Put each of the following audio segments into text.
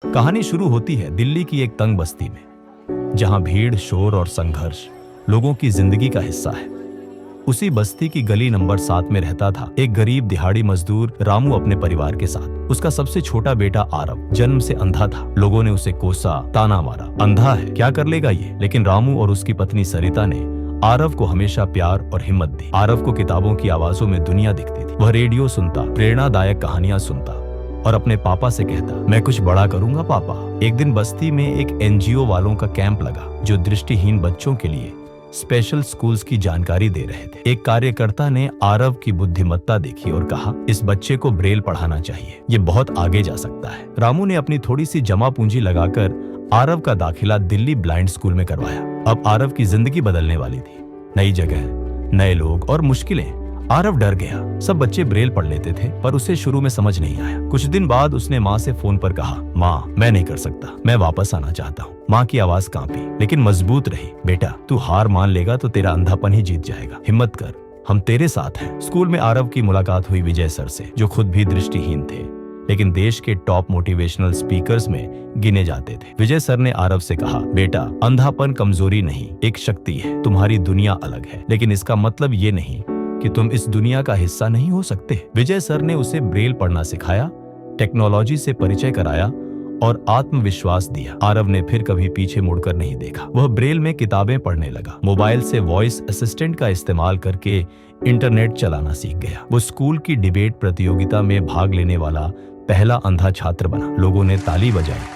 कहानी शुरू होती है दिल्ली की एक तंग बस्ती में, जहां भीड़, शोर और संघर्ष लोगों की जिंदगी का हिस्सा है। उसी बस्ती की गली नंबर 7 में रहता था एक गरीब दिहाड़ी मजदूर रामू अपने परिवार के साथ। उसका सबसे छोटा बेटा आरव जन्म से अंधा था। लोगों ने उसे कोसा, ताना मारा, अंधा है, क्या कर लेगा ये। लेकिन रामू और उसकी पत्नी सरिता ने आरव को हमेशा प्यार और हिम्मत दी। आरव को किताबों की आवाजों में दुनिया दिखती थी। वह रेडियो सुनता, प्रेरणादायक कहानियां सुनता और अपने पापा से कहता, मैं कुछ बड़ा करूंगा पापा। एक दिन बस्ती में एक एनजीओ वालों का कैंप लगा जो दृष्टिहीन बच्चों के लिए स्पेशल स्कूल्स की जानकारी दे रहे थे। एक कार्यकर्ता ने आरव की बुद्धिमत्ता देखी और कहा, इस बच्चे को ब्रेल पढ़ाना चाहिए, ये बहुत आगे जा सकता है। रामू ने अपनी थोड़ी सी जमा पूंजी लगाकर आरव का दाखिला दिल्ली ब्लाइंड स्कूल में करवाया। अब आरव की जिंदगी बदलने वाली थी। नई जगह, नए लोग और मुश्किलें। आरव डर गया। सब बच्चे ब्रेल पढ़ लेते थे, पर उसे शुरू में समझ नहीं आया। कुछ दिन बाद उसने माँ से फोन पर कहा, माँ मैं नहीं कर सकता, मैं वापस आना चाहता हूँ। माँ की आवाज कांपी लेकिन मजबूत रही। बेटा तू हार मान लेगा तो तेरा अंधापन ही जीत जाएगा, हिम्मत कर, हम तेरे साथ हैं। स्कूल में आरव की मुलाकात हुई विजय सर से, जो खुद भी दृष्टिहीन थे लेकिन देश के टॉप मोटिवेशनल स्पीकर्स में गिने जाते थे। विजय सर ने आरव से कहा, बेटा अंधापन कमजोरी नहीं, एक शक्ति है। तुम्हारी दुनिया अलग है, लेकिन इसका मतलब ये नहीं कि तुम इस दुनिया का हिस्सा नहीं हो सकते। विजय सर ने उसे ब्रेल पढ़ना सिखाया, टेक्नोलॉजी से परिचय कराया और आत्मविश्वास दिया। आरव ने फिर कभी पीछे मुड़कर नहीं देखा। वह ब्रेल में किताबें पढ़ने लगा, मोबाइल से वॉइस असिस्टेंट का इस्तेमाल करके इंटरनेट चलाना सीख गया। वो स्कूल की डिबेट प्रतियोगिता में भाग लेने वाला पहला अंधा छात्र बना। लोगों ने ताली बजाई,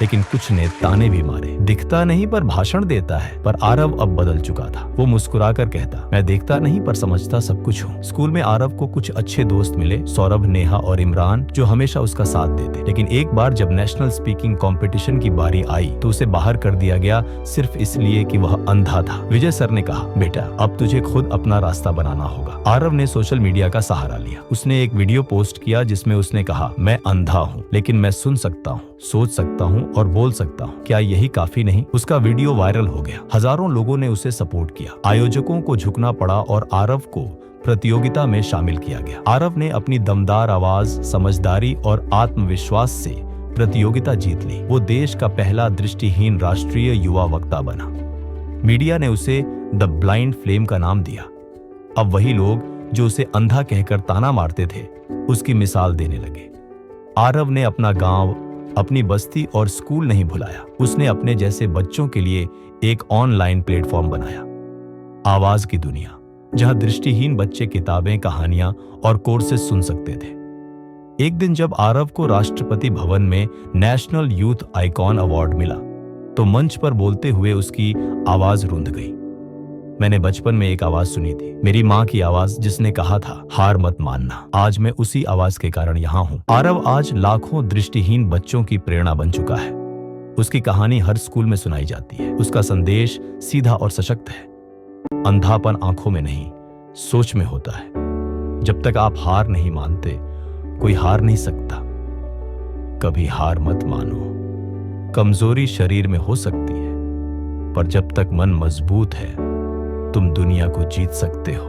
लेकिन कुछ ने ताने भी मारे। दिखता नहीं पर भाषण देता है। पर आरव अब बदल चुका था। वो मुस्कुराकर कहता, मैं देखता नहीं पर समझता सब कुछ हूँ। स्कूल में आरव को कुछ अच्छे दोस्त मिले, सौरभ, नेहा और इमरान, जो हमेशा उसका साथ देते। लेकिन एक बार जब नेशनल स्पीकिंग कंपटीशन की बारी आई तो उसे बाहर कर दिया गया, सिर्फ इसलिए कि वह अंधा था। विजय सर ने कहा, बेटा अब तुझे खुद अपना रास्ता बनाना होगा। आरव ने सोशल मीडिया का सहारा लिया। उसने एक वीडियो पोस्ट किया जिसमें उसने कहा, मैं अंधा हूँ लेकिन मैं सुन सकता हूँ, सोच सकता हूँ और बोल सकता हूँ। क्या यही काफी नहीं? उसका वीडियो वायरल हो गया। हजारों लोगों ने उसे सपोर्ट किया। आयोजकों को झुकना पड़ा और आरव को प्रतियोगिता में शामिल किया गया। आरव ने अपनी दमदार आवाज, समझदारी और आत्मविश्वास से प्रतियोगिता जीत ली। वो देश का पहला दृष्टिहीन राष्ट्रीय युवा वक्ता बना। मीडिया ने उसे द ब्लाइंड फ्लेम का नाम दिया। अब वही लोग जो उसे अंधा कहकर ताना मारते थे, उसकी मिसाल देने लगे। आरव ने अपना गांव, अपनी बस्ती और स्कूल नहीं भुलाया। उसने अपने जैसे बच्चों के लिए एक ऑनलाइन प्लेटफॉर्म बनाया, आवाज की दुनिया, जहां दृष्टिहीन बच्चे किताबें, कहानियां और कोर्सेज सुन सकते थे। एक दिन जब आरव को राष्ट्रपति भवन में नेशनल यूथ आइकॉन अवार्ड मिला तो मंच पर बोलते हुए उसकी आवाज रुंध गई। मैंने बचपन में एक आवाज सुनी थी, मेरी माँ की आवाज, जिसने कहा था, हार मत मानना। आज मैं उसी आवाज के कारण यहाँ हूँ। आरव आज लाखों दृष्टिहीन बच्चों की प्रेरणा बन चुका है। उसकी कहानी हर स्कूल में सुनाई जाती है। उसका संदेश सीधा और सशक्त है। अंधापन आंखों में नहीं, सोच में होता है। जब तक आप हार नहीं मानते, कोई हार नहीं सकता। कभी हार मत मानो। कमजोरी शरीर में हो सकती है, पर जब तक मन मजबूत है, तुम दुनिया को जीत सकते हो।